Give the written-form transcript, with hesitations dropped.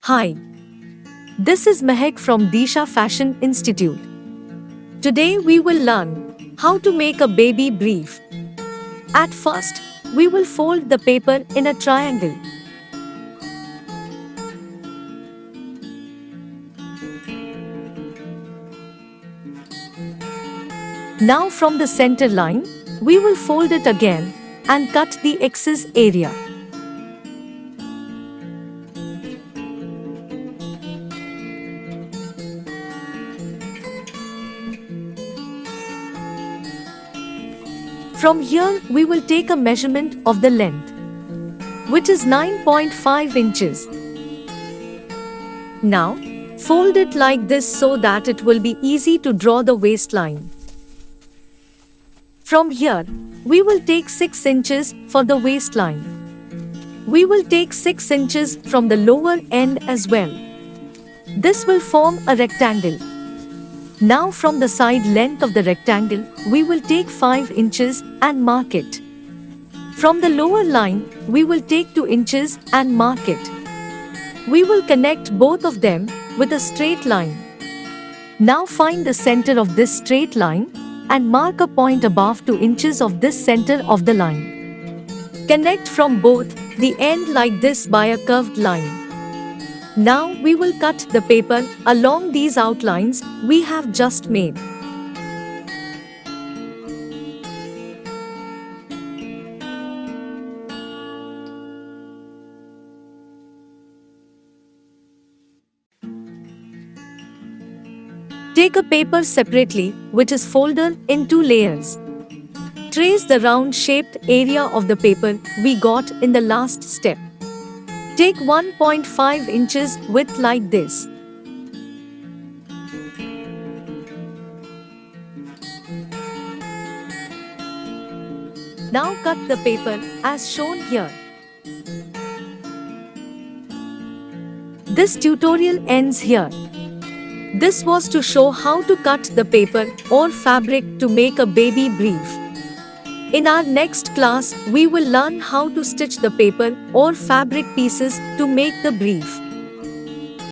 Hi, this is Mehak from Disha Fashion Institute. Today we will learn how to make a baby brief. At first, we will fold the paper in a triangle. Now from the center line, we will fold it again and cut the excess area. From here, we will take a measurement of the length, which is 9.5 inches. Now, fold it like this so that it will be easy to draw the waistline. From here, we will take 6 inches for the waistline. We will take 6 inches from the lower end as well. This will form a rectangle. Now from the side length of the rectangle, we will take 5 inches and mark it. From the lower line, we will take 2 inches and mark it. We will connect both of them with a straight line. Now find the center of this straight line and mark a point above 2 inches of this center of the line. Connect from both the end like this by a curved line. Now we will cut the paper along these outlines we have just made. Take a paper separately, which is folded in 2 layers. Trace the round-shaped area of the paper we got in the last step. Take 1.5 inches width like this. Now cut the paper as shown here. This tutorial ends here. This was to show how to cut the paper or fabric to make a baby brief. In our next class, we will learn how to stitch the paper or fabric pieces to make the brief.